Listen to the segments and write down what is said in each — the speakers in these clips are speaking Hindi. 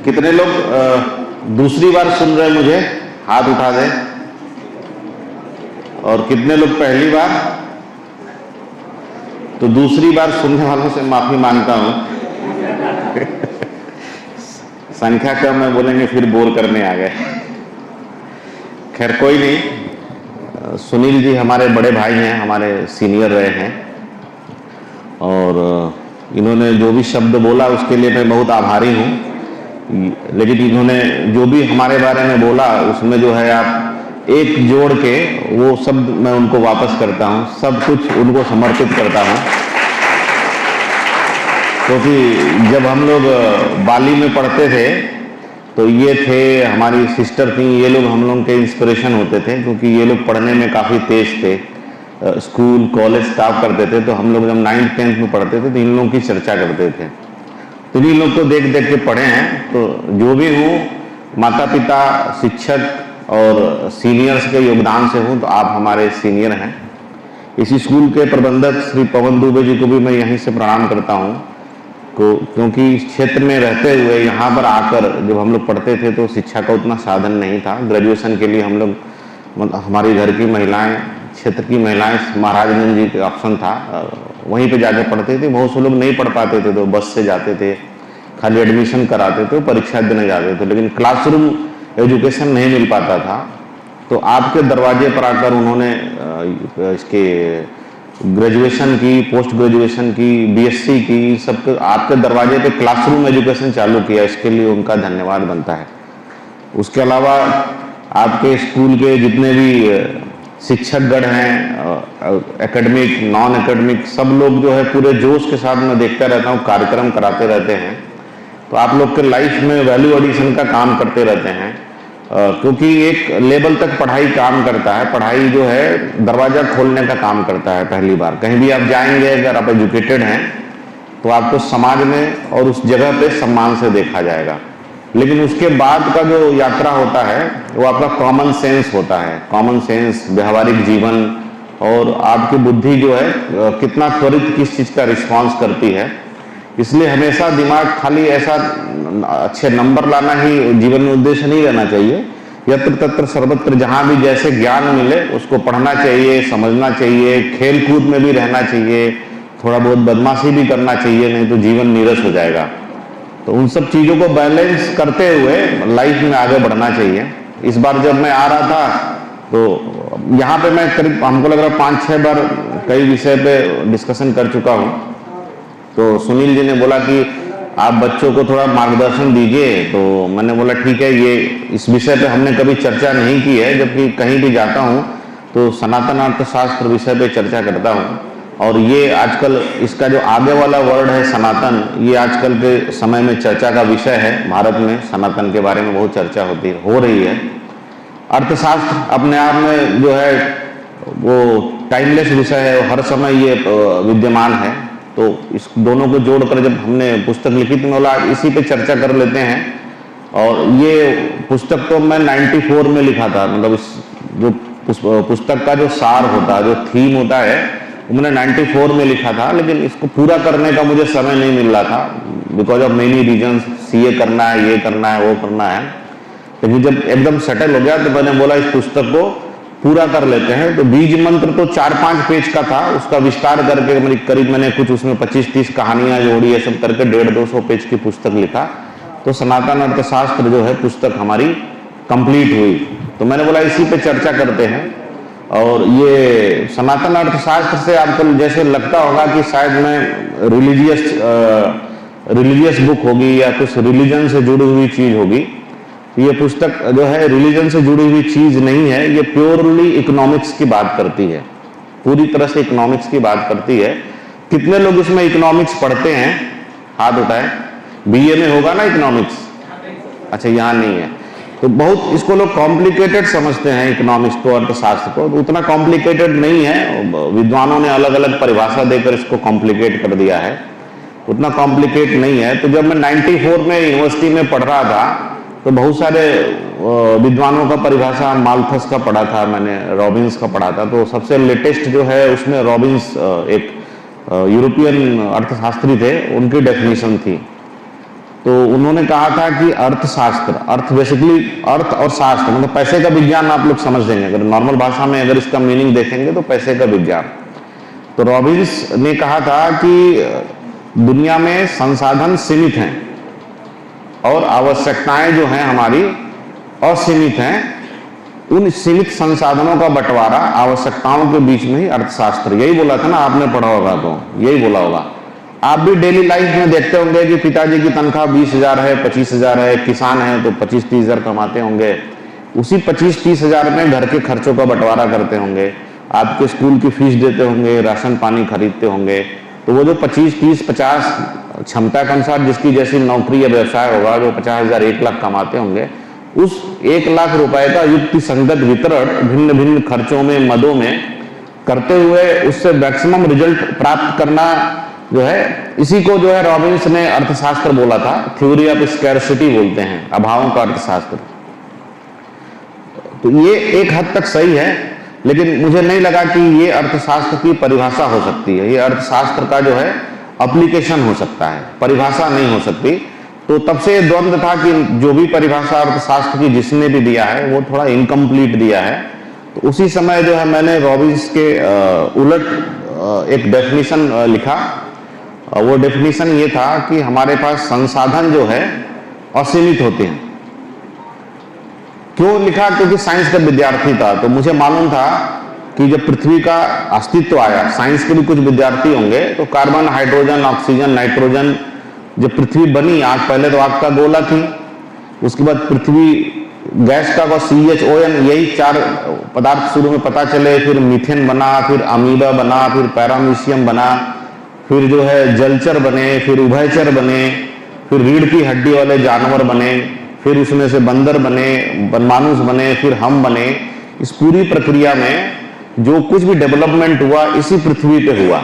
कितने लोग दूसरी बार सुन रहे हैं मुझे? हाथ उठा दें। और कितने लोग पहली बार? तो दूसरी बार सुनने वालों से माफी मांगता हूं। संख्या कम है बोलेंगे फिर बोर करने आ गए। खैर कोई नहीं। सुनील जी हमारे बड़े भाई हैं, हमारे सीनियर रहे हैं, और इन्होंने जो भी शब्द बोला उसके लिए मैं बहुत आभारी हूं। लेकिन इन्होंने जो भी हमारे बारे में बोला उसमें जो है आप एक जोड़ के वो शब्द मैं उनको वापस करता हूं, सब कुछ उनको समर्पित करता हूं। क्योंकि जब हम लोग बाली में पढ़ते थे तो ये थे, हमारी सिस्टर थी, ये लोग हम लोग के इंस्पिरेशन होते थे, क्योंकि ये लोग पढ़ने में काफ़ी तेज थे। स्कूल कॉलेज स्टाफ करते थे, तो हम लोग जब 9th 10th में पढ़ते थे तो इन लोगों की चर्चा करते थे। तो इन लोग को देख देख के पढ़े हैं। तो जो भी हूँ, माता पिता, शिक्षक और सीनियर्स के योगदान से हूँ, तो आप हमारे सीनियर हैं। इसी स्कूल के प्रबंधक श्री पवन दुबे जी को भी मैं यहीं से प्रणाम करता हूँ, क्योंकि इस क्षेत्र में रहते हुए यहाँ पर आकर जब हम लोग पढ़ते थे तो शिक्षा का उतना साधन नहीं था। ग्रेजुएशन के लिए हम लोग, हमारी घर की महिलाएं, क्षेत्र की महिलाएं, महाराजगंज जी का ऑप्शन था, वहीं पे जाकर पढ़ते थे। बहुत से लोग नहीं पढ़ पाते थे तो बस से जाते थे, खाली एडमिशन कराते थे, परीक्षा देने जाते थे, लेकिन क्लासरूम एजुकेशन नहीं मिल पाता था। तो आपके दरवाजे पर आकर उन्होंने इसके ग्रेजुएशन की, पोस्ट ग्रेजुएशन की, बीएससी की, सब आपके दरवाजे पे क्लासरूम एजुकेशन चालू किया। इसके लिए उनका धन्यवाद बनता है। उसके अलावा आपके स्कूल के जितने भी शिक्षकगण हैं, एकेडमिक, नॉन एकेडमिक, सब लोग जो है पूरे जोश के साथ मैं देखता रहता हूँ, कार्यक्रम कराते रहते हैं। तो आप लोग के लाइफ में वैल्यू एडिशन का काम करते रहते हैं, क्योंकि एक लेवल तक पढ़ाई काम करता है। पढ़ाई जो है दरवाजा खोलने का काम करता है। पहली बार कहीं भी आप जाएंगे, अगर आप एजुकेटेड हैं तो आपको समाज में और उस जगह पे सम्मान से देखा जाएगा। लेकिन उसके बाद का जो यात्रा होता है वो आपका कॉमन सेंस होता है। कॉमन सेंस, व्यवहारिक जीवन, और आपकी बुद्धि जो है कितना त्वरित किस चीज़ का रिस्पॉन्स करती है। इसलिए हमेशा दिमाग खाली ऐसा अच्छे नंबर लाना ही जीवन में उद्देश्य नहीं रहना चाहिए। यत्र तत्र सर्वत्र जहाँ भी जैसे ज्ञान मिले उसको पढ़ना चाहिए, समझना चाहिए, खेल कूद में भी रहना चाहिए, थोड़ा बहुत बदमाशी भी करना चाहिए, नहीं तो जीवन नीरस हो जाएगा। तो उन सब चीज़ों को बैलेंस करते हुए लाइफ में आगे बढ़ना चाहिए। इस बार जब मैं आ रहा था तो यहाँ पे मैं करीब, हमको लग रहा है 5-6 बार कई विषय पे डिस्कशन कर चुका हूँ। तो सुनील जी ने बोला कि आप बच्चों को थोड़ा मार्गदर्शन दीजिए, तो मैंने बोला ठीक है। ये इस विषय पे हमने कभी चर्चा नहीं की है, जबकि कहीं भी जाता हूँ तो सनातन अर्थशास्त्र विषय पे चर्चा करता हूँ। और ये आजकल इसका जो आगे वाला वर्ड है सनातन, ये आजकल के समय में चर्चा का विषय है। भारत में सनातन के बारे में बहुत चर्चा हो रही है। अर्थशास्त्र अपने आप में जो है वो टाइमलेस विषय है, हर समय ये विद्यमान है। तो इस दोनों को जोड़कर जब हमने पुस्तक लिखी तो बोला इसी पे चर्चा कर लेते हैं। और ये पुस्तक तो मैं 94 में लिखा था, मतलब इस जो पुस्तक का जो सार होता है, जो थीम होता है, मैंने 94 में लिखा था। लेकिन इसको पूरा करने का मुझे समय नहीं मिल रहा था, because of many reasons. CA करना है, ये करना है, वो करना है। लेकिन जब एकदम सेटल हो गया तो मैंने बोला इस पुस्तक को पूरा कर लेते हैं। तो बीज मंत्र तो 4-5 पेज का था, उसका विस्तार करके मेरी करीब मैंने कुछ उसमें 25-30 कहानियां जोड़ी, ये सब करके 150-200 पेज की पुस्तक लिखा। तो सनातन अर्थशास्त्र जो है पुस्तक हमारी कंप्लीट हुई। तो मैंने बोला इसी पे चर्चा करते हैं। और ये सनातन अर्थशास्त्र से आपको जैसे लगता होगा कि शायद मैं रिलीजियस बुक होगी या कुछ रिलीजन से जुड़ी हुई चीज होगी। ये पुस्तक जो है रिलीजन से जुड़ी हुई चीज नहीं है, ये प्योरली इकोनॉमिक्स की बात करती है, पूरी तरह से इकोनॉमिक्स की बात करती है। कितने लोग इसमें इकोनॉमिक्स पढ़ते हैं? हाथ उठाएं। बीए में होगा ना इकोनॉमिक्स? अच्छा, यहाँ नहीं है। तो बहुत इसको लोग कॉम्प्लिकेटेड समझते हैं इकोनॉमिक्स को, अर्थशास्त्र को। तो उतना कॉम्प्लिकेटेड नहीं है, विद्वानों ने अलग अलग परिभाषा देकर इसको कॉम्प्लिकेट कर दिया है, उतना कॉम्प्लिकेट नहीं है। तो जब मैं 94 में यूनिवर्सिटी में पढ़ रहा था तो बहुत सारे विद्वानों का परिभाषा, माल्थस का पढ़ा था मैंने, रॉबिन्स का पढ़ा था। तो सबसे लेटेस्ट जो है उसमें रॉबिन्स एक यूरोपियन अर्थशास्त्री थे, उनकी डेफिनेशन थी। तो उन्होंने कहा था कि अर्थशास्त्र, अर्थ बेसिकली अर्थ और शास्त्र मतलब पैसे का विज्ञान आप लोग समझ देंगे, अगर नॉर्मल भाषा में अगर इसका मीनिंग देखेंगे तो पैसे का विज्ञान। तो रॉबिन्स ने कहा था कि दुनिया में संसाधन सीमित हैं और आवश्यकताएं जो हैं हमारी असीमित हैं। उन सीमित संसाधनों का बंटवारा आवश्यकताओं के बीच में ही अर्थशास्त्र, यही बोला था ना, आपने पढ़ा होगा तो यही बोला होगा। आप भी डेली लाइफ में देखते होंगे कि पिताजी की तनख्वाह 20,000 है, 25,000 है, किसान है तो 25-30 हजार कमाते होंगे, उसी 25-30 हजार में घर के खर्चों का बंटवारा करते होंगे, आपके स्कूल की फीस देते होंगे, राशन पानी खरीदते होंगे। तो वो जो 25, 30, 50 क्षमता के अनुसार जिसकी जैसी नौकरी या व्यवसाय होगा, जो 50,000, 1 लाख कमाते होंगे, उस 1 लाख रुपए का युक्ति संगत वितरण भिन्न भिन्न खर्चों में, मदों में करते हुए उससे मैक्सिमम रिजल्ट प्राप्त करना जो है, इसी को जो है रॉबिन्स ने अर्थशास्त्र बोला था। थ्योरी ऑफ स्कैरसिटी बोलते हैं, अभावों का अर्थशास्त्र। तो ये एक हद तक सही है, लेकिन मुझे नहीं लगा कि ये अर्थशास्त्र की परिभाषा हो सकती है। ये अर्थशास्त्र का जो है एप्लीकेशन हो सकता है, परिभाषा नहीं हो सकती। तो तब से द्वंद्व था कि जो भी परिभाषा अर्थशास्त्र की जिसने भी दिया है वो थोड़ा इनकम्प्लीट दिया है। तो उसी समय जो है मैंने रॉबिन्स के उलट एक डेफिनेशन लिखा। वो डेफिनेशन ये था कि हमारे पास संसाधन जो है असीमित होते हैं। क्यों लिखा? क्योंकि साइंस का विद्यार्थी था, तो मुझे मालूम था कि जब पृथ्वी का अस्तित्व आया, साइंस के भी कुछ विद्यार्थी होंगे, तो कार्बन, हाइड्रोजन, ऑक्सीजन, नाइट्रोजन, जब पृथ्वी बनी, आग पहले तो आग का गोला थी, उसके बाद पृथ्वी गैस का CHON, यही 4 पदार्थ शुरू में पता चले, फिर मीथेन बना, फिर अमीबा बना, फिर पैरामीशियम बना, फिर जो है जलचर बने, फिर उभयचर बने, फिर रीढ़ की हड्डी वाले जानवर बने, फिर उसमें से बंदर बने, मानुष बने, फिर हम बने। इस पूरी प्रक्रिया में जो कुछ भी डेवलपमेंट हुआ इसी पृथ्वी पे हुआ।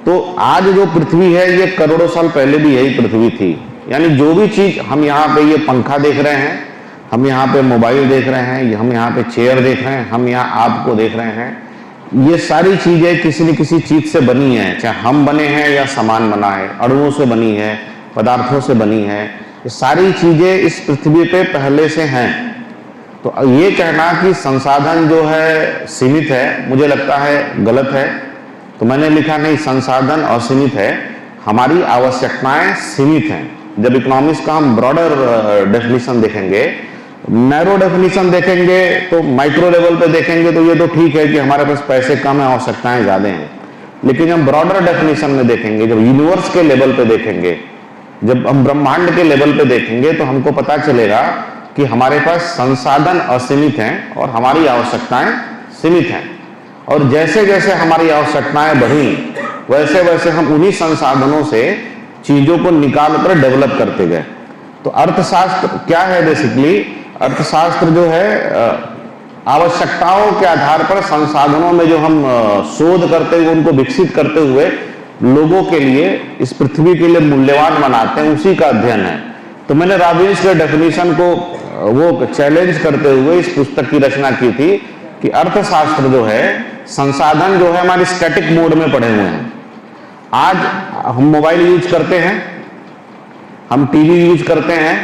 तो आज जो पृथ्वी है ये करोड़ों साल पहले भी यही पृथ्वी थी। यानी जो भी चीज हम यहाँ पे, ये पंखा देख रहे हैं, हम यहाँ पे मोबाइल देख रहे हैं, हम यहाँ पे चेयर देख रहे हैं, हम यहाँ आपको देख रहे हैं, ये सारी चीजें किसी न किसी चीज से बनी है, चाहे हम बने हैं या सामान बना है, अणुओं से बनी है, पदार्थों से बनी है। ये सारी चीजें इस पृथ्वी पे पहले से हैं। तो ये कहना कि संसाधन जो है सीमित है, मुझे लगता है गलत है। तो मैंने लिखा नहीं, संसाधन असीमित है, हमारी आवश्यकताएं सीमित हैं। जब इकोनॉमिक्स का हम ब्रॉडर डेफिनेशन देखेंगे, नैरो डेफिनेशन देखेंगे, तो माइक्रो लेवल पे देखेंगे तो ये तो ठीक है कि हमारे पास पैसे कम है, आवश्यकताएं ज्यादा हैं। लेकिन जब ब्रॉडर डेफिनेशन में देखेंगे, जब यूनिवर्स के लेवल पे देखेंगे, जब हम ब्रह्मांड के लेवल पे देखेंगे, तो हमको पता चलेगा कि हमारे पास संसाधन असीमित हैं और हमारी आवश्यकताएं सीमित हैं। और जैसे जैसे हमारी आवश्यकताएं बढ़ी, वैसे वैसे हम उन्हीं संसाधनों से चीजों को निकाल कर डेवलप करते गए। तो अर्थशास्त्र क्या है? बेसिकली अर्थशास्त्र जो है आवश्यकताओं के आधार पर संसाधनों में जो हम शोध करते हुए, उनको विकसित करते हुए लोगों के लिए, इस पृथ्वी के लिए मूल्यवान बनाते हैं, उसी का अध्ययन है। तो मैंने रॉबिन्स के डेफिनेशन को वो चैलेंज करते हुए इस पुस्तक की रचना की थी कि अर्थशास्त्र जो है, संसाधन जो है हमारे स्टैटिक मोड में पड़े हुए हैं। आज हम मोबाइल यूज करते हैं, हम टीवी यूज करते हैं,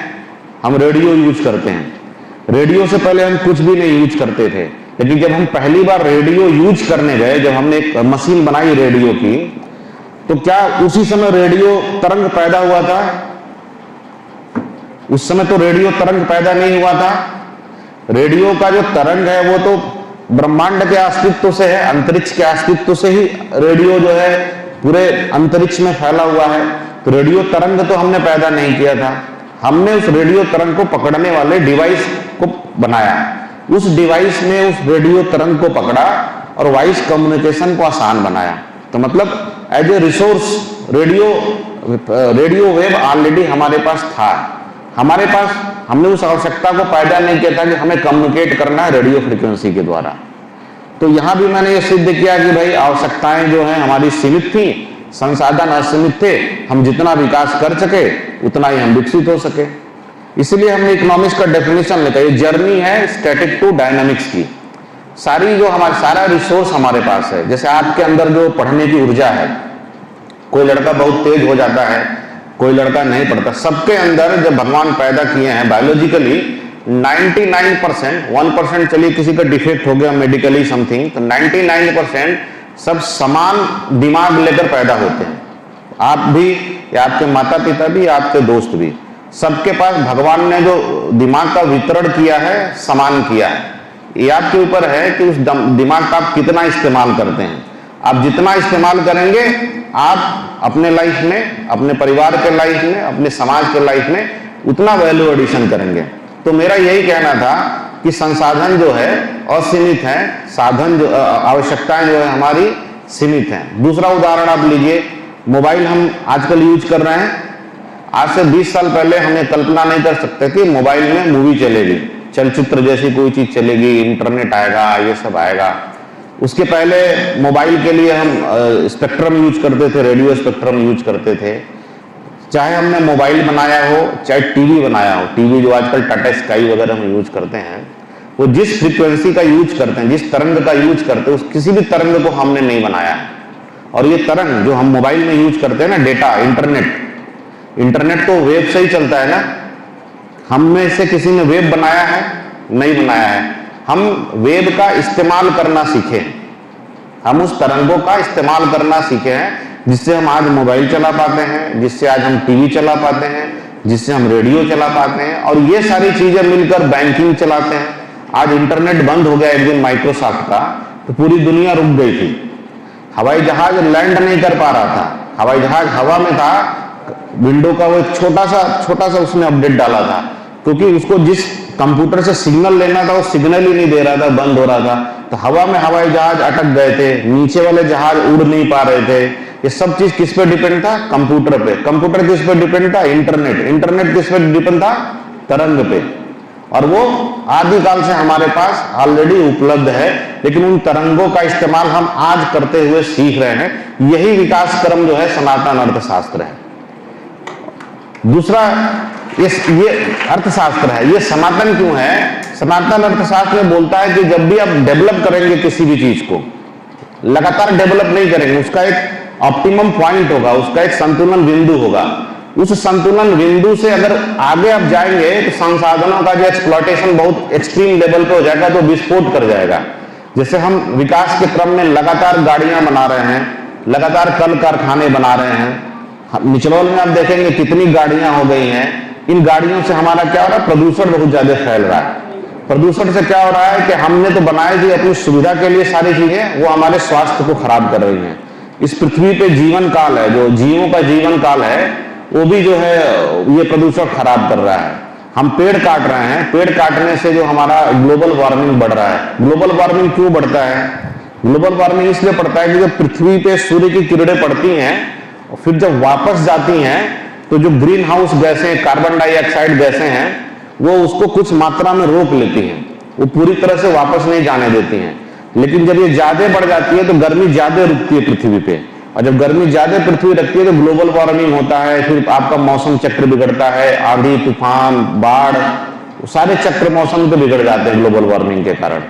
हम रेडियो यूज करते हैं। रेडियो से पहले हम कुछ भी नहीं यूज करते थे, लेकिन जब हम पहली बार रेडियो यूज करने गए, जब हमने एक मशीन बनाई रेडियो की, तो क्या उसी समय रेडियो तरंग पैदा हुआ था? उस समय तो रेडियो तरंग पैदा नहीं हुआ था। रेडियो का जो तरंग है वो तो ब्रह्मांड के अस्तित्व से है, अंतरिक्ष के अस्तित्व से ही रेडियो जो है पूरे अंतरिक्ष में फैला हुआ है। तो रेडियो तरंग तो हमने पैदा नहीं किया था, हमने उस रेडियो तरंग को पकड़ने वाले डिवाइस को बनाया। उस डिवाइस ने उस रेडियो तरंग को पकड़ा और वॉइस कम्युनिकेशन को आसान बनाया। तो मतलब as a resource radio wave already हमारे पास था। हमारे पास, हमने उस आवश्यकता को पैदा नहीं किया था कि हमें कम्युनिकेट करना है रेडियो फ्रीक्वेंसी के द्वारा। तो यहां भी मैंने ये सिद्ध किया कि भाई आवश्यकताएं जो हैं हमारी सीमित थी, संसाधन असीमित थे, हम जितना विकास कर सके उतना ही हम विकसित हो सके। इसलिए हमने इकोनॉमिक्स का डेफिनेशन लिखा, ये जर्नी है स्टैटिक टू डायनामिक्स की। सारी जो हमारा सारा रिसोर्स हमारे पास है। जैसे आपके अंदर जो पढ़ने की ऊर्जा है, कोई लड़का बहुत तेज हो जाता है कोई लड़का नहीं पढ़ता। सबके अंदर जब भगवान पैदा किए हैं बायोलॉजिकली 99%, 1% चलिए किसी का डिफेक्ट हो गया मेडिकली समथिंग, तो 99% सब समान दिमाग लेकर पैदा होते हैं। आप भी या आपके माता पिता भी या आपके दोस्त भी, सबके पास भगवान ने जो दिमाग का वितरण किया है समान किया है। ये आपके ऊपर है कि उस दिमाग का आप कितना इस्तेमाल करते हैं। आप जितना इस्तेमाल करेंगे आप अपने लाइफ में, अपने परिवार के लाइफ में, अपने समाज के लाइफ में उतना वैल्यू एडिशन करेंगे। तो मेरा यही कहना था कि संसाधन जो है असीमित है, साधन जो आवश्यकताएं जो है हमारी सीमित हैं। दूसरा उदाहरण आप लीजिए, मोबाइल हम आजकल यूज कर रहे हैं। आज से 20 साल पहले हमें कल्पना नहीं कर सकते कि मोबाइल में मूवी चलेगी, चलचित्र जैसी कोई चीज चलेगी, इंटरनेट आएगा, ये सब आएगा। उसके पहले मोबाइल के लिए हम स्पेक्ट्रम यूज करते थे, रेडियो स्पेक्ट्रम यूज करते थे। चाहे हमने मोबाइल बनाया हो, चाहे टीवी बनाया हो, टीवी जो आजकल टाटा स्काई वगैरह हम यूज करते हैं, वो जिस फ्रीक्वेंसी का यूज करते हैं, जिस तरंग का यूज करते हैं, उस किसी भी तरंग को हमने नहीं बनाया है। और ये तरंग जो हम मोबाइल में यूज करते हैं ना, डेटा, इंटरनेट तो वेब से ही चलता है ना। हम में से किसी ने वेब बनाया है? नहीं बनाया है। हम वेब का इस्तेमाल करना सीखे, हम उस तरंगों का इस्तेमाल करना सीखे हैं, जिससे हम आज मोबाइल चला पाते हैं, जिससे आज हम टीवी चला पाते हैं, जिससे हम रेडियो चला पाते हैं, और ये सारी चीजें मिलकर बैंकिंग चलाते हैं। आज इंटरनेट बंद हो गया एक दिन माइक्रोसॉफ्ट का, तो पूरी दुनिया रुक गई थी। हवाई जहाज लैंड नहीं कर पा रहा था, हवाई जहाज हवा में था, विंडो का वो छोटा सा उसने अपडेट डाला था, क्योंकि उसको जिस कंप्यूटर से सिग्नल लेना था वो सिग्नल ही नहीं दे रहा था, बंद हो रहा था। तो हवा में हवाई जहाज अटक गए थे, नीचे वाले जहाज उड़ नहीं पा रहे थे। ये सब चीज किस पे डिपेंड था? कंप्यूटर पे। कंप्यूटर किस पे डिपेंड था? इंटरनेट किस पे डिपेंड था? तरंग पे। और वो आदिकाल से हमारे पास ऑलरेडी उपलब्ध है, लेकिन उन तरंगों का इस्तेमाल हम आज करते हुए सीख रहे हैं। यही विकास क्रम जो है सनातन अर्थशास्त्र है। दूसरा ये अर्थशास्त्र है। ये सनातन क्यों है? सनातन अर्थशास्त्र में बोलता है कि जब भी आप डेवलप करेंगे किसी भी चीज को, लगातार डेवलप नहीं करेंगे, उसका एक ऑप्टिमम पॉइंट होगा, उसका एक संतुलन बिंदु होगा। उस संतुलन बिंदु से अगर आगे आप जाएंगे तो संसाधनों का जो एक्सप्लॉयटेशन बहुत एक्सट्रीम लेवल पे हो जाएगा, तो विस्फोट कर जाएगा। जैसे हम विकास के क्रम में लगातार गाड़ियां बना रहे हैं, लगातार कल कारखाने बना रहे हैं। निचलौल में आप देखेंगे कितनी गाड़ियां हो गई हैं। इन गाड़ियों से हमारा क्या हो रहा है? प्रदूषण बहुत ज्यादा फैल रहा है। प्रदूषण से क्या हो रहा है कि हमने तो बनाई थी अपनी सुविधा के लिए सारी चीजें, वो हमारे स्वास्थ्य को खराब कर रही हैं। इस पृथ्वी पे जीवन काल है, जो जीवों का जीवन काल है, वो भी जो है ये प्रदूषण खराब कर रहा है। हम पेड़ काट रहे हैं, पेड़ काटने से जो हमारा ग्लोबल वार्मिंग बढ़ रहा है। ग्लोबल वार्मिंग क्यों बढ़ता है? ग्लोबल वार्मिंग इसलिए बढ़ता है कि जब पृथ्वी पे सूर्य की किरणें पड़ती हैं और फिर जब वापस जाती हैं, तो जो ग्रीन हाउस गैसें, कार्बन डाइऑक्साइड गैसें हैं, वो उसको कुछ मात्रा में रोक लेती हैं, वो पूरी तरह से वापस नहीं जाने देती हैं। लेकिन जब ये ज्यादा बढ़ जाती है तो गर्मी ज्यादा रुकती है पृथ्वी पे, और जब गर्मी ज्यादा पृथ्वी रखती है तो ग्लोबल वार्मिंग होता है। फिर आपका मौसम चक्र बिगड़ता है, आंधी, तूफान, बाढ़, सारे चक्र मौसम के बिगड़ जाते हैं ग्लोबल वार्मिंग के कारण।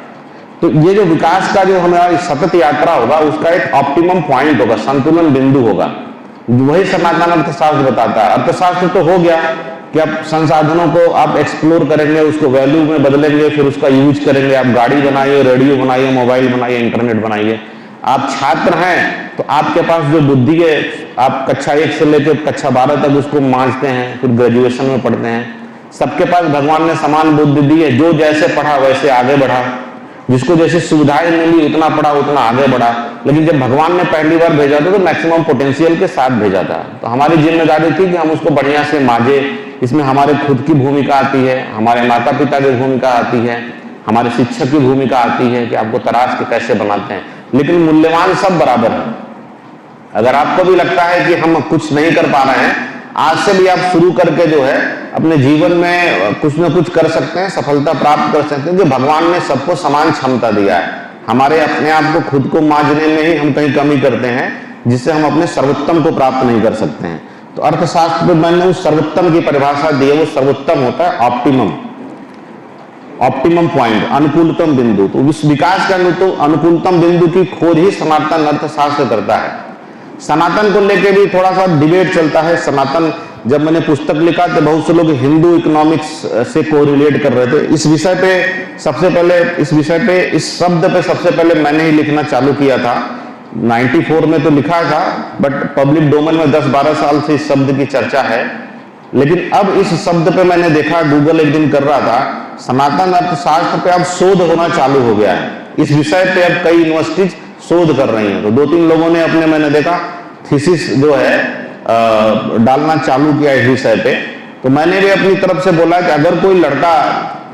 तो ये जो विकास का जो हमारी सतत यात्रा होगा, उसका एक ऑप्टिमम पॉइंट होगा, संतुलन बिंदु होगा। वही सनातन अर्थशास्त्र बताता है। अर्थशास्त्र तो हो गया कि आप संसाधनों को आप एक्सप्लोर करेंगे, उसको वैल्यू में बदलेंगे, फिर उसका यूज करेंगे। आप गाड़ी बनाइए, रेडियो बनाइए, मोबाइल बनाइए, इंटरनेट बनाइए। आप छात्र हैं तो आपके पास जो बुद्धि है, आप कक्षा 1 से लेकर कक्षा 12 तक उसको मांझते हैं, फिर ग्रेजुएशन में पढ़ते हैं। सबके पास भगवान ने समान बुद्धि दी है, जो जैसे पढ़ा वैसे आगे बढ़ा, जिसको जैसी सुविधाएं मिली उतना पढ़ा उतना आगे बढ़ा। लेकिन जब भगवान ने पहली बार भेजा था तो मैक्सिमम पोटेंशियल के साथ भेजा था। तो हमारी जिम्मेदारी थी कि हम उसको बढ़िया से मांझे। इसमें हमारे खुद की भूमिका आती है, हमारे माता पिता की भूमिका आती है, हमारे शिक्षक की भूमिका आती है कि आपको तराश के कैसे बनाते हैं। लेकिन मूल्यवान सब बराबर है। अगर आपको भी लगता है कि हम कुछ नहीं कर पा रहे हैं, आज से भी आप शुरू करके जो है अपने जीवन में कुछ ना कुछ कर सकते हैं, सफलता प्राप्त कर सकते हैं। कि भगवान ने सबको समान क्षमता दिया है। हमारे अपने आप को खुद को मांझने में ही हम कहीं कमी करते हैं, जिससे हम अपने सर्वोत्तम को प्राप्त नहीं कर सकते हैं। तो अर्थशास्त्र में मैंने उस सर्वोत्तम की परिभाषा दी है। वो सर्वोत्तम होता है ऑप्टिमम पॉइंट, अनुकूलतम बिंदु। तो इस विकास के अनुकूलतम बिंदु की खोज ही सनातन अर्थशास्त्र करता है। सनातन को लेकर भी थोड़ा सा डिबेट चलता है। सनातन जब मैंने पुस्तक लिखा तो बहुत से लोग हिंदू इकोनॉमिक्स से कोरिलेट कर रहे थे। इस विषय पे सबसे पहले इस शब्द पे सबसे पहले मैंने ही लिखना चालू किया था। 94 में तो लिखा था, बट पब्लिक डोमेन में 10-12 साल से इस शब्द की चर्चा है। लेकिन अब इस शब्द पे मैंने देखा, गूगल एक दिन कर रहा था, सनातन अर्थशास्त्र पे अब शोध होना चालू हो गया है। इस विषय पे अब कई यूनिवर्सिटीज शोध कर रही हैं। तो 2-3 लोगों ने अपने, मैंने देखा, थीसिस जो है डालना चालू किया इस विषय पे। तो मैंने भी अपनी तरफ से बोला कि अगर कोई लड़का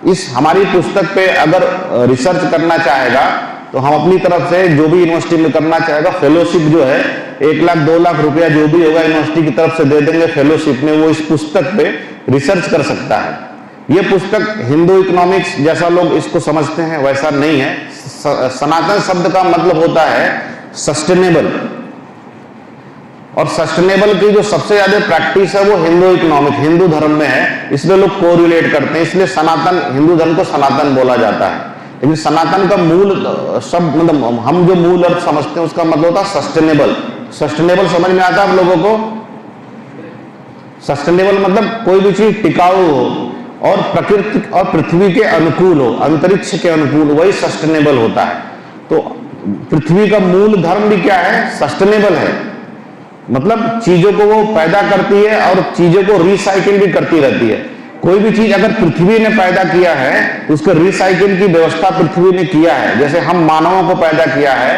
इस हमारी पुस्तक पे अगर रिसर्च करना चाहेगा तो हम अपनी तरफ से जो भी यूनिवर्सिटी में करना चाहेगा, फेलोशिप जो है 1 लाख 2 लाख रुपया जो भी होगा यूनिवर्सिटी की तरफ से दे देंगे फेलोशिप में, वो इस पुस्तक पे रिसर्च कर सकता है। ये पुस्तक हिंदू इकोनॉमिक्स जैसा लोग इसको समझते हैं वैसा नहीं है। सनातन शब्द का मतलब होता है सस्टेनेबल, और सस्टेनेबल की जो सबसे ज्यादा प्रैक्टिस है वो हिंदू इकोनॉमिक, हिंदू धर्म में है, इसलिए लोग कोरिलेट करते हैं, इसलिए सनातन, हिंदू धर्म को सनातन बोला जाता है। लेकिन सनातन का मूल शब्द, मतलब हम जो मूल अर्थ समझते हैं उसका मतलब होता है सस्टेनेबल। सस्टेनेबल समझ में आता है आप लोगों को? सस्टेनेबल मतलब कोई भी चीज टिकाऊ हो और प्रकृति और पृथ्वी के अनुकूल हो, अंतरिक्ष के अनुकूल, वही सस्टेनेबल होता है। तो पृथ्वी का मूल धर्म भी क्या है? सस्टेनेबल है। मतलब चीजों को वो पैदा करती है और चीजों को रिसाइकिल भी करती रहती है। कोई भी चीज अगर पृथ्वी ने पैदा किया है तो उसके रिसाइकिल की व्यवस्था पृथ्वी ने किया है। जैसे हम मानवों को पैदा किया है,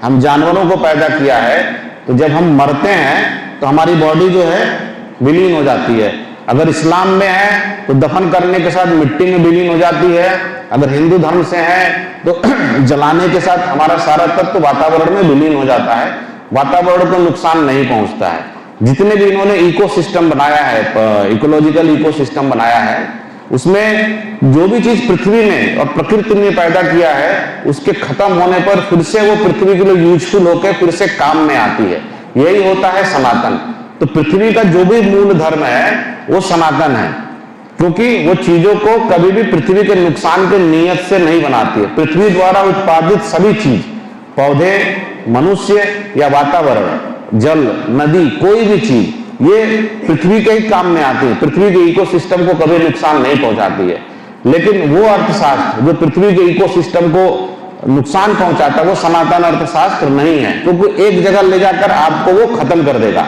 हम जानवरों को पैदा किया है, तो जब हम मरते हैं तो हमारी बॉडी जो है विलीन हो जाती है। अगर इस्लाम में है तो दफन करने के साथ मिट्टी में विलीन हो जाती है। अगर हिंदू धर्म से है तो जलाने के साथ हमारा सारा तत्व वातावरण में विलीन हो जाता है, वातावरण को नुकसान नहीं पहुंचता है। जितने भी इन्होंने इकोसिस्टम बनाया है, इकोलॉजिकल इकोसिस्टम बनाया है, उसमें जो भी चीज पृथ्वी ने और प्रकृति ने पैदा किया है उसके खत्म होने पर फिर से वो पृथ्वी के लिए यूजफुल होकर फिर से काम में आती है। यही होता है सनातन। तो पृथ्वी का जो भी मूल धर्म है वो सनातन है, क्योंकि वो चीजों को कभी भी पृथ्वी के नुकसान के नियत से नहीं बनाती है। पृथ्वी द्वारा उत्पादित सभी चीज, पौधे, मनुष्य या वातावरण, जल, नदी, कोई भी चीज, ये पृथ्वी के ही काम में आती है, पृथ्वी के इकोसिस्टम को कभी नुकसान नहीं पहुंचाती है। लेकिन वो अर्थशास्त्र जो पृथ्वी के इकोसिस्टम को नुकसान पहुंचाता है वो सनातन अर्थशास्त्र नहीं है, क्योंकि एक जगह ले जाकर आपको वो खत्म कर देगा।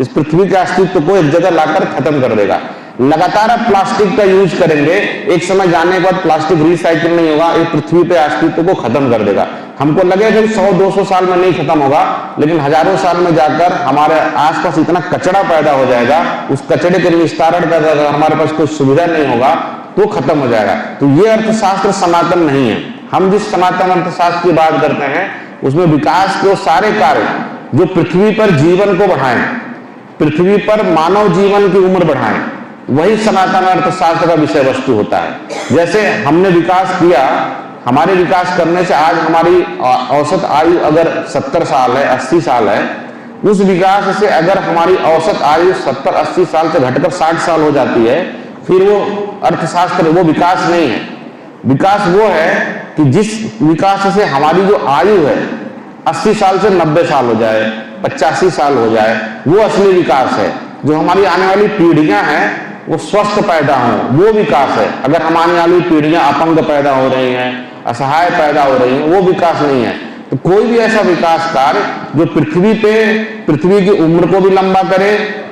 इस पृथ्वी के अस्तित्व को एक जगह लाकर खत्म कर देगा। लगातार आप प्लास्टिक का यूज करेंगे, एक समय जाने के बाद प्लास्टिक रिसाइकिल नहीं होगा, ये पृथ्वी पे अस्तित्व को खत्म कर देगा। हमको लगेगा कि 100-200 साल में नहीं खत्म होगा, लेकिन हजारों साल में जाकर हमारे आसपास इतना कचरा पैदा हो जाएगा, उस कचरे के निस्तारण का अगर हमारे पास कोई सुविधा नहीं होगा तो खत्म हो जाएगा। तो ये अर्थशास्त्र सनातन नहीं है। हम जिस सनातन अर्थशास्त्र की बात करते हैं उसमें विकास के सारे कार्य जो पृथ्वी पर जीवन को बढ़ाएं, पृथ्वी पर मानव जीवन की उम्र बढ़ाएं, वही सनातन अर्थशास्त्र का विषय वस्तु होता है। जैसे हमने विकास किया, हमारे विकास करने से आज हमारी औसत आयु अगर 70 साल है, 80 साल है, उस विकास से अगर हमारी औसत आयु 70-80 साल से घटकर 60 साल हो जाती है, फिर वो अर्थशास्त्र, वो विकास नहीं है। विकास वो है कि जिस विकास से हमारी जो आयु है 80 साल से 90 साल हो जाए, 85 साल हो जाए, वो असली विकास है। जो हमारी आने वाली पीढ़ियां हैं वो स्वस्थ पैदा हों, वो विकास है। अगर हमारी आने वाली पीढ़ियां अपंग पैदा हो रही हैं, असहाय पैदा हो रही हैं, वो विकास नहीं है। तो कोई भी ऐसा विकास कार्य जो पृथ्वी पे पृथ्वी की उम्र को भी लंबा करे,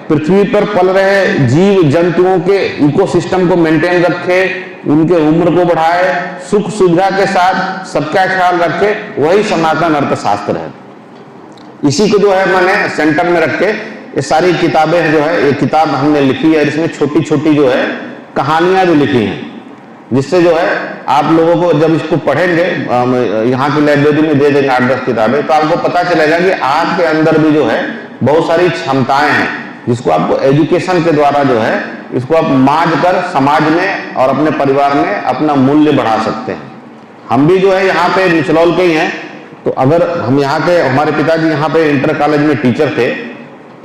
पृथ्वी पर पल रहे जीव जंतुओं के इकोसिस्टम को मेंटेन रखे, उनके उम्र को बढ़ाए, सुख सुविधा के साथ सबका ख्याल रखे, वही सनातन अर्थशास्त्र है। इसी को जो है मैंने सेंटर में रख के ये सारी किताबें जो है, ये किताब हमने लिखी है, इसमें छोटी छोटी जो है कहानियां भी लिखी हैं, जिससे जो है आप लोगों को जब इसको पढ़ेंगे, यहाँ की लाइब्रेरी में दे देंगे 8-10 किताबें, तो आपको पता चलेगा कि आपके अंदर भी जो है बहुत सारी क्षमताएं हैं, जिसको आपको एजुकेशन के द्वारा जो है इसको आप मांझ कर समाज में और अपने परिवार में अपना मूल्य बढ़ा सकते हैं। हम भी जो है यहाँ पे निचलौल के ही हैं, तो अगर हम यहाँ के, हमारे पिताजी यहाँ पे इंटर कॉलेज में टीचर थे,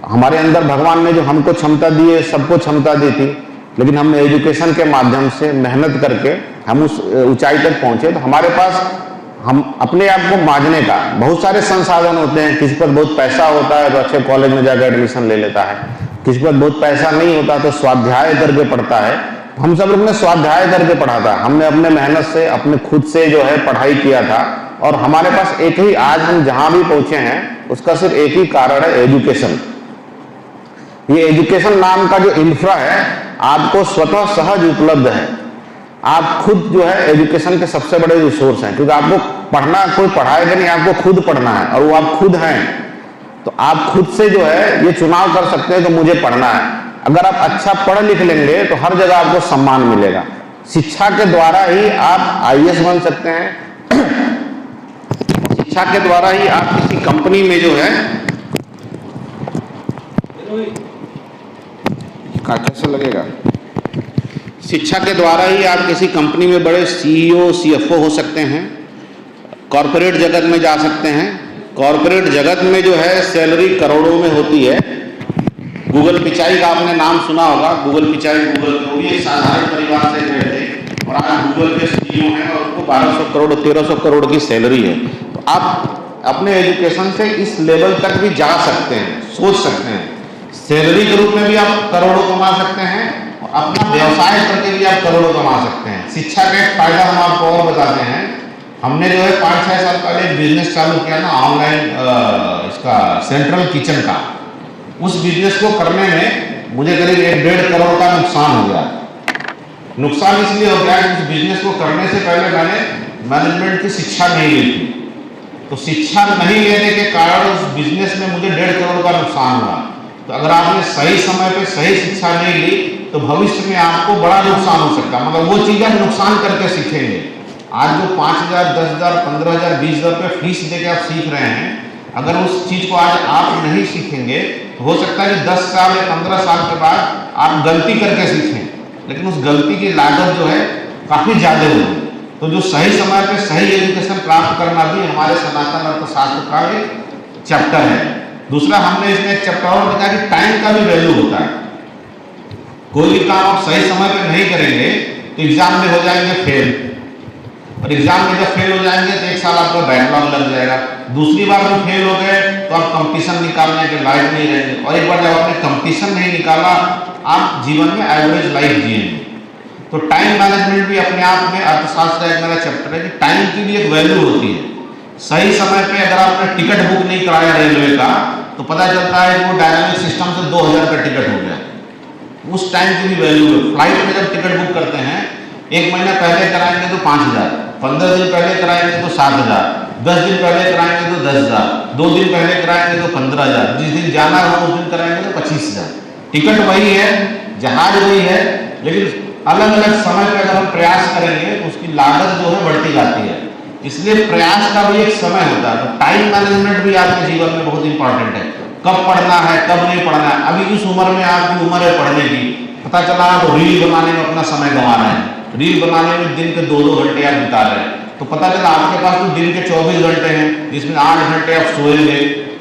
हमारे अंदर भगवान ने जो हमको क्षमता दी है, सबको क्षमता दी थी, लेकिन हमने एजुकेशन के माध्यम से मेहनत करके हम उस ऊंचाई तक पहुंचे। तो हमारे पास हम अपने आप को मांझने का बहुत सारे संसाधन होते हैं। किसी पर बहुत पैसा होता है तो अच्छे कॉलेज में जाकर एडमिशन ले लेता है, किसी के पास बहुत पैसा नहीं होता तो स्वाध्याय करके पढ़ता है। हम सब लोग ने स्वाध्याय करके पढ़ा था, हमने अपने मेहनत से अपने खुद से जो है पढ़ाई किया था, और हमारे पास एक ही, आज हम जहां भी पहुंचे हैं उसका सिर्फ एक ही कारण है, एजुकेशन। ये एजुकेशन नाम का जो इंफ्रा है आपको स्वतः सहज उपलब्ध है। आप खुद जो है एजुकेशन के सबसे बड़े रिसोर्स हैं, क्योंकि आपको पढ़ना कोई पढ़ाएगा नहीं, आपको खुद पढ़ना है, और वो आप खुद हैं। तो आप खुद से जो है ये चुनाव कर सकते हैं कि मुझे पढ़ना है। अगर आप अच्छा पढ़ लिख लेंगे तो हर जगह आपको सम्मान मिलेगा। शिक्षा के द्वारा ही आप आईएएस बन सकते हैं, शिक्षा के द्वारा ही आप किसी कंपनी में जो है, कैसे लगेगा, शिक्षा के द्वारा ही आप किसी कंपनी में बड़े सीईओ सीएफओ हो सकते हैं, कॉरपोरेट जगत में जा सकते हैं। कॉरपोरेट जगत में जो है सैलरी करोड़ों में होती है। गूगल पिचाई का आपने नाम सुना होगा, गूगल पिचाई, गूगल वो भी एक साधारण परिवार से गए थे और आज गूगल के सीईओ हैं और उनको 1200 करोड़ 1300 करोड़ की सैलरी है। तो आप अपने एजुकेशन से इस लेवल तक भी जा सकते हैं, सोच सकते हैं। सैलरी के रूप में भी आप करोड़ों कमा सकते हैं और अपना व्यवसाय करके भी आप करोड़ों कमा सकते हैं। शिक्षा का एक फायदा हम आपको और बताते हैं। हमने जो है 5-6 साल पहले बिजनेस चालू किया ना, ऑनलाइन इसका सेंट्रल किचन का। उस बिजनेस को करने में मुझे करीब 1-1.5 करोड़ का नुकसान हो गया। नुकसान इसलिए हो गया कि उस बिजनेस को करने से पहले मैंने मैनेजमेंट की शिक्षा नहीं ली थी। तो शिक्षा नहीं लेने के कारण उस बिजनेस में मुझे 1.5 करोड़ का नुकसान हुआ। तो अगर आपने सही समय पे सही शिक्षा नहीं ली तो भविष्य में आपको बड़ा नुकसान हो सकता है। मतलब वो चीज़ आप नुकसान करके सीखेंगे। आज जो 5,000, 10,000, 15,000, 20,000 रुपये फीस देके आप सीख रहे हैं, अगर उस चीज़ को आज आप नहीं सीखेंगे तो हो सकता है कि 10 साल या 15 साल के बाद आप गलती करके सीखें, लेकिन उस गलती की लागत जो है काफ़ी ज़्यादा होगी। तो जो सही समय पे सही एजुकेशन प्राप्त करना भी हमारे सनातन अर्थशास्त्र का एक चैप्टर है। दूसरा, हमने इसमें एक चैप्टर और बताया कि टाइम का भी वैल्यू होता है। कोई भी काम आप सही समय पे नहीं करेंगे तो एग्जाम में हो जाएंगे फेल, और एग्जाम में जब फेल हो जाएंगे तो 1 साल आपका बैकलॉग लग जाएगा। दूसरी बार जब फेल हो गए तो आप कंपटीशन निकालने के लायक नहीं रहेंगे, और एक बार जब आपने कंपटीशन नहीं निकाला आप जीवन में एवरेज लाइफ जिएंगे। तो टाइम मैनेजमेंट भी अपने आप में अर्थशास्त्र का एक मेरा चैप्टर है कि टाइम की भी एक वैल्यू होती है। सही समय पे अगर आपने टिकट बुक नहीं कराया रेलवे का तो पता चलता है वो डायनामिक सिस्टम से 2,000 का टिकट हो गया। उस टाइम की भी वैल्यू है। फ्लाइट में जब टिकट बुक करते हैं 1 महीना पहले कराएंगे तो 5,000, 15 दिन पहले कराएंगे तो 7,000, 10 दिन पहले कराएंगे तो 10,000, 2 दिन पहले कराएंगे तो 15,000, जिस दिन जाना हो उस दिन कराएंगे तो 25,000। टिकट वही है, जहाज वही है, लेकिन अलग अलग समय पर अगर हम प्रयास करेंगे तो उसकी लागत जो है बढ़ती जाती है। इसलिए प्रयास का भी एक समय होता है। तो टाइम मैनेजमेंट भी आपके जीवन में बहुत इंपॉर्टेंट है। कब पढ़ना है, कब नहीं पढ़ना है। अभी इस उम्र में आपकी उम्र है पढ़ने की, पता चला आप रील बनाने में अपना समय गंवा रहे हैं, रील बनाने में दिन के 2-2 घंटे आप बिता रहे हैं, तो पता चला आपके पास तो दिन के 24 घंटे हैं, जिसमें 8 घंटे आप सोएंगे,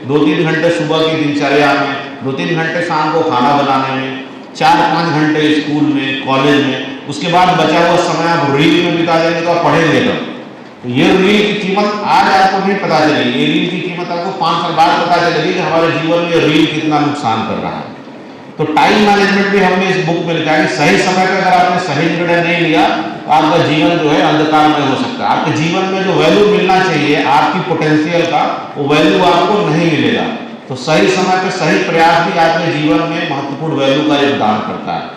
2-3 घंटे सुबह की दिनचर्या में, 2-3 घंटे शाम को खाना बनाने में, 4-5 घंटे स्कूल में, कॉलेज में। उसके बाद बचा हुआ समय आप रील में बिता देंगे तो आप पढ़ेंगे कब? तो ये रील की कीमत आज आपको नहीं पता चलेगी, ये रील की कीमत आपको 5 साल बाद पता चलेगी कि हमारे जीवन में रील कितना नुकसान कर रहा है। तो टाइम मैनेजमेंट भी हमने इस बुक में लिखा है कि सही समय पर अगर आपने सही निर्णय नहीं लिया तो आपका जीवन जो है अंधकार में हो सकता है। आपके जीवन में जो वैल्यू मिलना चाहिए आपकी पोटेंशियल का, वो वैल्यू आपको नहीं मिलेगा। तो सही समय पर सही प्रयास भी आपके जीवन में महत्वपूर्ण वैल्यू का योगदान करता है।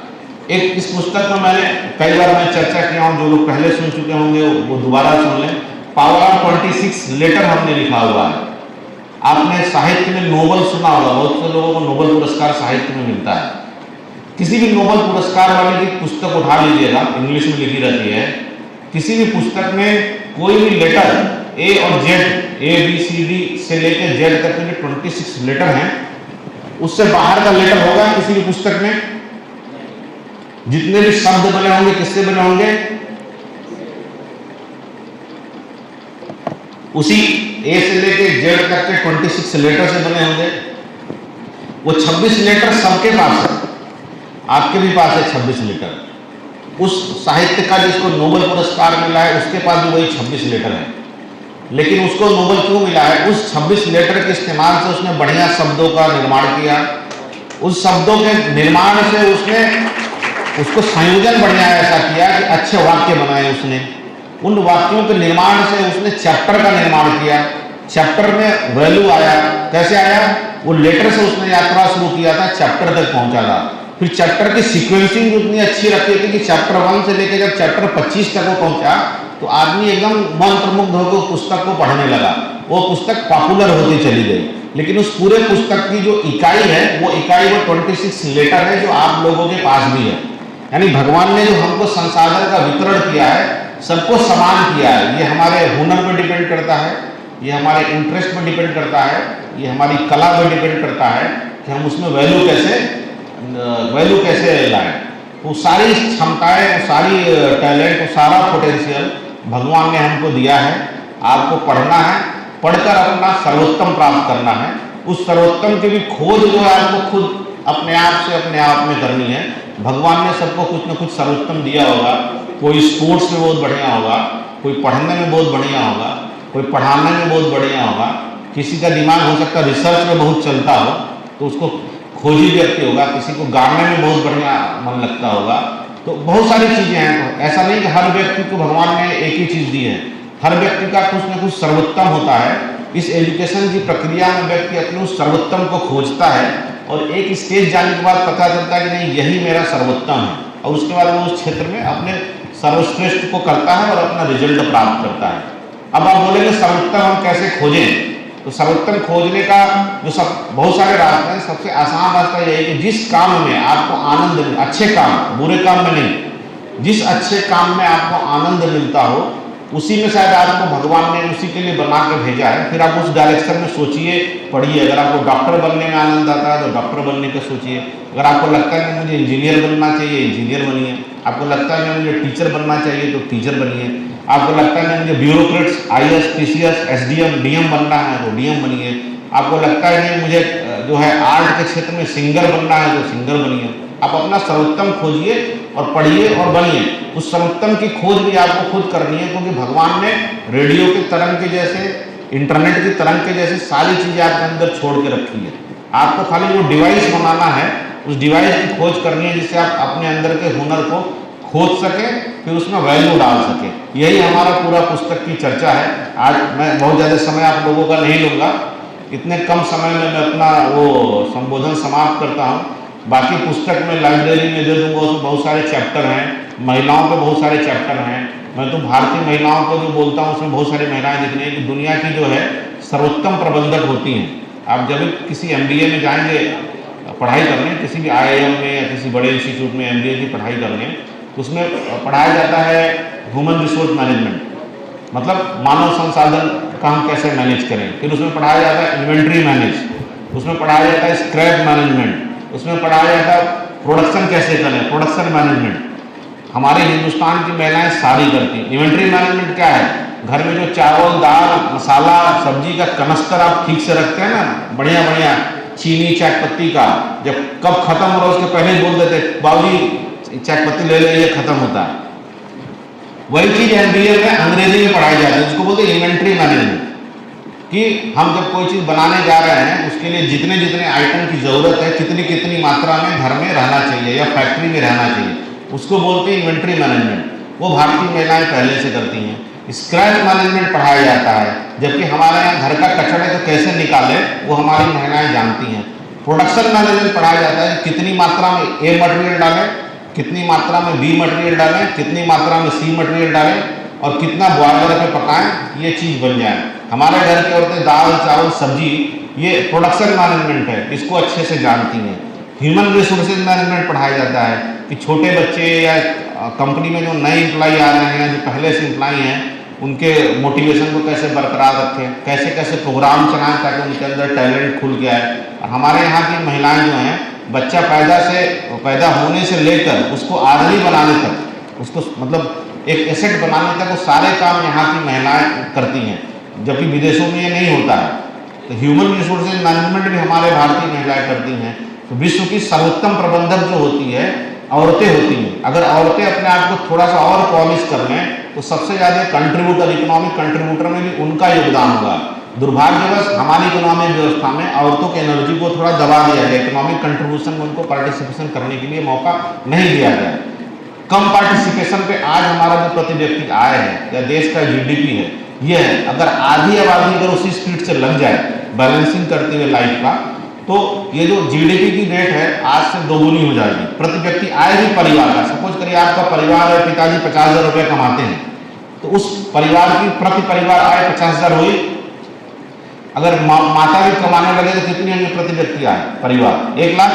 एक इस पुस्तक में मैंने कई बार मैं चर्चा किया हूँ, जो लोग पहले सुन चुके होंगे वो दोबारा सुन लें। पावर ऑफ 26 लेटर हमने लिखा हुआ है। आपने साहित्य में नोबल सुना होगा, बहुत से लोगों को नोबल पुरस्कार साहित्य में मिलता है। किसी भी नोबल पुरस्कार वाले की पुस्तक उठा लीजिएगा, इंग्लिश में लिखी रहती है। किसी भी पुस्तक में कोई भी लेटर ए और जेड, ABCD से लेकर जेड तक के 26 लेटर हैं, उससे बाहर का लेटर होगा किसी भी पुस्तक में। जितने भी शब्द बने होंगे किससे बने होंगे? उसी ए से लेके जेड तक के 26 लेटर से बने होंगे। वो 26 लेटर सबके पास है, आपके भी पास है 26 लेटर। उस साहित्य का जिसको नोबेल पुरस्कार मिला है उसके पास भी वही 26 लेटर है। लेकिन उसको नोबेल क्यों मिला है? उस 26 लेटर के इस्तेमाल से उसने बढ़िया शब्दों का निर्माण किया, उस शब्दों के निर्माण से उसने उसको संयोजन बढ़िया ऐसा किया कि अच्छे वाक्य बनाए उसने। उन वाक्यों के निर्माण से उसने चैप्टर का निर्माण किया। चैप्टर में वैल्यू आया, कैसे आया? वो लेटर से उसने यात्रा शुरू किया था, चैप्टर तक पहुंचा था। फिर चैप्टर की सीक्वेंसिंग उतनी अच्छी रखी थी कि चैप्टर 1 से लेकर जब चैप्टर 25 तक वो पहुंचा तो आदमी एकदम मंत्रमुग्ध होकर पुस्तक को पढ़ने लगा। वो पुस्तक पॉपुलर होती चली गई। लेकिन उस पूरे पुस्तक की जो इकाई है वो 26 लेटर है जो आप लोगों के पास भी है। यानी भगवान ने जो हमको संसाधन का वितरण किया है, सबको समान किया है। ये हमारे हुनर पर डिपेंड करता है, ये हमारे इंटरेस्ट पर डिपेंड करता है, ये हमारी कला पर डिपेंड करता है कि हम उसमें वैल्यू कैसे लाएं। वो सारी क्षमताएं, वो सारी टैलेंट, वो सारा पोटेंशियल भगवान ने हमको दिया है। आपको पढ़ना है, पढ़कर अपना सर्वोत्तम प्राप्त करना है। उस सर्वोत्तम की भी खोज जो है आपको खुद अपने आप में करनी है। भगवान ने सबको कुछ न कुछ सर्वोत्तम दिया होगा। कोई स्पोर्ट्स में बहुत बढ़िया होगा, कोई पढ़ने में बहुत बढ़िया होगा, कोई पढ़ाने में बहुत बढ़िया होगा, किसी का दिमाग हो सकता है रिसर्च में बहुत चलता हो तो उसको खोजी व्यक्ति होगा, किसी को गाने में बहुत बढ़िया मन लगता होगा। तो बहुत सारी चीज़ें हैं। तो ऐसा नहीं कि हर व्यक्ति को भगवान ने एक ही चीज़ दी है। हर व्यक्ति का कुछ न कुछ सर्वोत्तम होता है। इस एजुकेशन की प्रक्रिया में व्यक्ति अपने उस सर्वोत्तम को खोजता है और एक स्टेज जाने के बाद पता चलता है कि नहीं, यही मेरा सर्वोत्तम है, और उसके बाद वो उस क्षेत्र में अपने सर्वश्रेष्ठ को करता है और अपना रिजल्ट प्राप्त करता है। अब आप बोलेंगे सर्वोत्तम हम कैसे खोजें? तो सर्वोत्तम खोजने का जो बहुत सारे रास्ते हैं। सबसे आसान रास्ता यही है कि जिस काम में आपको आनंद मिले, अच्छे काम, बुरे काम में नहीं, जिस अच्छे काम में आपको आनंद मिलता हो उसी में शायद आपको भगवान ने उसी के लिए बना के भेजा है। फिर आप उस डायरेक्शन में सोचिए, पढ़िए। अगर आपको डॉक्टर बनने में आनंद आता है तो डॉक्टर बनने का सोचिए। अगर आपको लगता है कि मुझे इंजीनियर बनना चाहिए, इंजीनियर बनिए। आपको लगता है कि मुझे टीचर बनना चाहिए तो टीचर बनिए। आपको लगता है कि मुझे bureaucrats, IAS, PCS, SDM, DM बनना है तो DM बनिए। आपको लगता है कि मुझे जो है आर्ट के क्षेत्र में सिंगर बनना है तो सिंगर बनिए। आप अपना सर्वोत्तम खोजिए और पढ़िए और बनिए। उस सर्वोत्तम की खोज भी आपको खुद करनी है, क्योंकि भगवान ने रेडियो के तरंग के जैसे, इंटरनेट की तरंग के जैसे सारी चीज़ें आपके अंदर छोड़ के रखी है। आपको खाली वो डिवाइस बनाना है, उस डिवाइस की खोज करनी है जिससे आप अपने अंदर के हुनर को खोज सके, फिर उसमें वैल्यू डाल सके। यही हमारा पूरा पुस्तक की चर्चा है। आज मैं बहुत ज़्यादा समय आप लोगों का नहीं लूँगा, इतने कम समय में मैं अपना वो संबोधन समाप्त करता हूँ। बाकी पुस्तक में लाइब्रेरी में दे दूँगा, उसमें बहुत सारे चैप्टर हैं। महिलाओं पे बहुत सारे चैप्टर हैं। मैं तो भारतीय महिलाओं को जो बोलता हूँ उसमें बहुत सारी महिलाएं दिख रही हैं कि दुनिया की जो है सर्वोत्तम प्रबंधक होती हैं। आप जब किसी MBA में जाएंगे पढ़ाई करने, किसी भी IIM में या किसी बड़े इंस्टीट्यूट में MBA की पढ़ाई करने, उसमें पढ़ाया जाता है ह्यूमन रिसोर्स मैनेजमेंट, मतलब मानव संसाधन का हम कैसे मैनेज करें। फिर उसमें पढ़ाया जाता है इन्वेंट्री मैनेज, उसमें पढ़ाया जाता है स्क्रैप मैनेजमेंट, उसमें पढ़ाया जाता है प्रोडक्शन कैसे करें, प्रोडक्शन मैनेजमेंट। हमारे हिंदुस्तान की महिलाएं सारी करती हैं। इन्वेंट्री मैनेजमेंट क्या है? घर में जो चावल, दाल, मसाला, सब्जी का कनस्तर आप ठीक से रखते हैं ना, बढ़िया बढ़िया चीनी, चाय पत्ती का, जब कब खत्म हो रहा है उसके पहले ही बोल देते बाबूजी चाय पत्ती ले ले, ये खत्म होता है। वही चीज MBA में अंग्रेजी में पढ़ाई जाती है, जिसको बोलते हैं इन्वेंट्री मैनेजमेंट। कि हम जब कोई चीज़ बनाने जा रहे हैं उसके लिए जितने जितने आइटम की ज़रूरत है, कितनी कितनी मात्रा में घर में रहना चाहिए या फैक्ट्री में रहना चाहिए, उसको बोलते हैं इन्वेंट्री मैनेजमेंट। वो भारतीय महिलाएं पहले से करती हैं। स्क्रैप मैनेजमेंट पढ़ाया जाता है, जबकि हमारे यहाँ घर का कचड़े को कैसे निकालें वो हमारी महिलाएं जानती हैं। प्रोडक्शन मैनेजमेंट पढ़ाया जाता है, कितनी मात्रा में A मटेरियल डालें, कितनी मात्रा में B मटेरियल डालें, कितनी मात्रा में C मटेरियल डालें और कितना बॉयलर पे पकाएं, ये चीज़ बन जाए। हमारे घर की औरतें दाल, चावल, सब्जी, ये प्रोडक्शन मैनेजमेंट है, इसको अच्छे से जानती हैं। ह्यूमन रिसोर्सेज मैनेजमेंट पढ़ाया जाता है कि छोटे बच्चे या कंपनी में जो नए एम्प्लॉई आ रहे हैं, जो पहले से एम्प्लॉई हैं, उनके मोटिवेशन को कैसे बरकरार रखें, कैसे कैसे प्रोग्राम चलाएं ताकि उनके अंदर टैलेंट खुल के आए। और हमारे यहाँ की महिलाएं जो हैं, बच्चा पैदा होने से लेकर उसको आदमी बनाने तक, उसको मतलब एक एसेट बनाने तक, वो सारे काम यहाँ की महिलाएं करती हैं, जबकि विदेशों में ये नहीं होता है। तो ह्यूमन रिसोर्सेज मैनेजमेंट भी हमारे भारतीय महिलाएं करती हैं। तो विश्व की सर्वोत्तम प्रबंधक जो होती है औरतें होती हैं। अगर औरतें अपने आप को थोड़ा सा और पॉलिश कर लें तो सबसे ज़्यादा कंट्रीब्यूटर, इकोनॉमिक कंट्रीब्यूटर में भी उनका योगदान होगा। दुर्भाग्यवश हमारी इकोनॉमिक व्यवस्था में औरतों की एनर्जी को थोड़ा दबा दिया गया, इकोनॉमिक कंट्रीब्यूशन में उनको पार्टिसिपेशन करने के लिए मौका नहीं दिया गया। कम पार्टिसिपेशन पे आज हमारा जो प्रति व्यक्ति आय है या देश का जीडीपी है, ये है। अगर आधी आबादी अगर उसी स्पीड से लग जाए बैलेंसिंग करते हुए लाइफ का, तो ये जो जीडीपी की रेट है आज से दोगुनी हो जाएगी। प्रति व्यक्ति आय भी परिवार का, सपोज करिए आपका परिवार है, पिताजी 50,000 रुपये कमाते हैं, तो उस परिवार की प्रति परिवार आय 50,000 हुई। अगर माता भी कमाने लगे तो कितनी होंगी प्रति व्यक्ति आय परिवार? 1 लाख।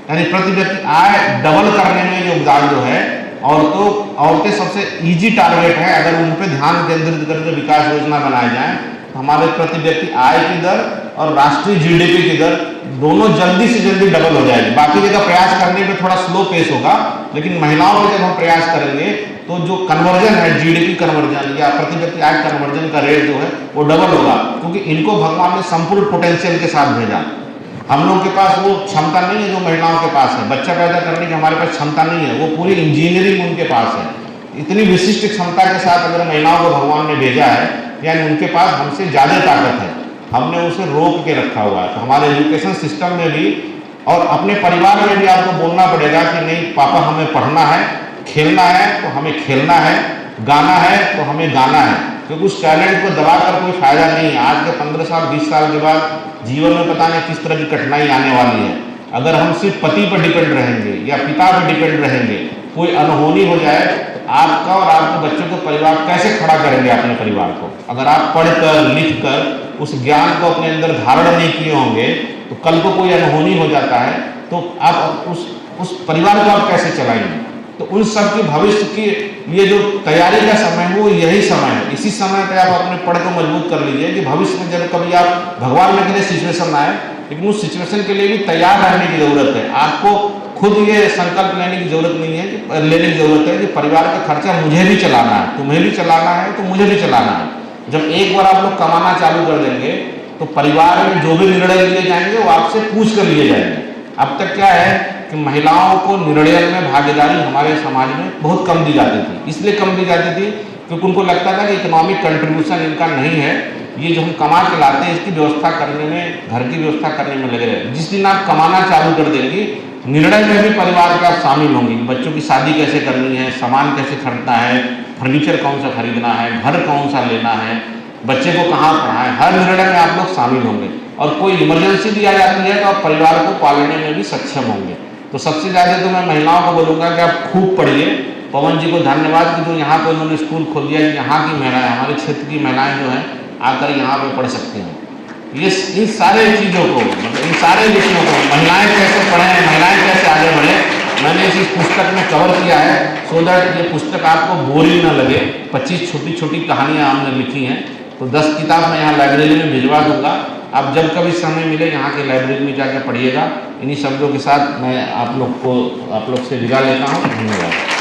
यानी प्रति व्यक्ति आय डबल करने में योगदान जो है औरतें सबसे इजी टारगेट है। अगर उन पर ध्यान केंद्रित करके विकास योजना बनाए जाए तो हमारे प्रति व्यक्ति आय की दर और राष्ट्रीय जीडीपी की दर दोनों जल्दी से जल्दी डबल हो जाएगी। बाकी जगह प्रयास करने में थोड़ा स्लो पेस होगा, लेकिन महिलाओं में जब हम प्रयास करेंगे तो जो कन्वर्जन है, जीडीपी कन्वर्जन या प्रति व्यक्ति आय कन्वर्जन का रेट जो है वो डबल होगा, क्योंकि इनको भगवान ने संपूर्ण पोटेंशियल के साथ भेजा। हम लोग के पास वो क्षमता नहीं है जो महिलाओं के पास है। बच्चा पैदा करने की हमारे पास क्षमता नहीं है, वो पूरी इंजीनियरिंग उनके पास है। इतनी विशिष्ट क्षमता के साथ अगर महिलाओं को भगवान ने भेजा है, यानी उनके पास हमसे ज़्यादा ताकत है, हमने उसे रोक के रखा हुआ है। तो हमारे एजुकेशन सिस्टम में भी और अपने परिवार में भी आपको बोलना पड़ेगा कि नहीं पापा, हमें पढ़ना है, खेलना है तो हमें खेलना है, गाना है तो हमें गाना है, क्योंकि उस टैलेंट को दबाकर कोई फायदा नहीं है। आज के 15 साल 20 साल के बाद जीवन में पता नहीं किस तरह की कठिनाई आने वाली है। अगर हम सिर्फ पति पर डिपेंड रहेंगे या पिता पर डिपेंड रहेंगे, कोई अनहोनी हो जाए तो आपका और आपके बच्चों का परिवार कैसे खड़ा करेंगे अपने परिवार को? अगर आप पढ़कर लिख कर उस ज्ञान को अपने अंदर धारण नहीं किए होंगे तो कल को कोई अनहोनी हो जाता है तो आप उस परिवार को आप कैसे चलाएंगे? तो उन सब के भविष्य के लिए जो तैयारी का समय है वो यही समय है। इसी समय पे आप अपने पढ़ को मजबूत कर लीजिए कि भविष्य में जब कभी आप भगवान न करे सिचुएशन आए, लेकिन उस सिचुएशन के लिए भी तैयार रहने की जरूरत है। आपको खुद ये संकल्प लेने की जरूरत नहीं है कि लेने की जरूरत है कि परिवार का खर्चा मुझे भी चलाना है, तुम्हें भी चलाना है तो मुझे भी चलाना है। जब एक बार आप लोग कमाना चालू कर देंगे तो परिवार में जो भी निर्णय लिए जाएंगे वो आपसे पूछ कर लिए जाएंगे। अब तक क्या है कि महिलाओं को निर्णय में भागीदारी हमारे समाज में बहुत कम दी जाती थी। इसलिए कम दी जाती थी क्योंकि उनको लगता था कि इकोनॉमिक कंट्रीब्यूशन इनका नहीं है, ये जो हम कमा के लाते हैं इसकी व्यवस्था करने में, घर की व्यवस्था करने में लगे रहे। जिस दिन आप कमाना चालू कर देंगे, निर्णय में भी परिवार का शामिल होंगी। बच्चों की शादी कैसे करनी है, सामान कैसे खरीदना है, फर्नीचर कौन सा खरीदना है, घर कौन सा लेना है, बच्चे को कहाँ पढ़ना है, हर निर्णय में आप लोग शामिल होंगे। और कोई इमरजेंसी भी आ जाती है तो आप परिवार को पालने में भी सक्षम होंगे। तो सबसे ज़्यादा तो मैं महिलाओं को बोलूँगा कि आप खूब पढ़िए। पवन जी को धन्यवाद कि जो यहाँ पर उन्होंने स्कूल खोल दिया, यहाँ की महिलाएं, हमारे क्षेत्र की महिलाएं जो हैं आकर यहाँ पे पढ़ सकती हैं। ये इन सारे चीज़ों को, मतलब इन सारे विषयों को, महिलाएं कैसे पढ़ें, महिलाएं कैसे आगे बढ़ें, मैंने इस पुस्तक में कवर किया है सो दैट ये पुस्तक आपको बोरिंग ना लगे। 25 छोटी छोटी कहानियाँ हमने लिखी हैं। तो 10 किताब मैं यहाँ लाइब्रेरी में भिजवा दूँगा। आप जब कभी समय मिले यहाँ के लाइब्रेरी में जाकर पढ़िएगा। इन्हीं शब्दों के साथ मैं आप लोग से विदा लेता हूँ। धन्यवाद।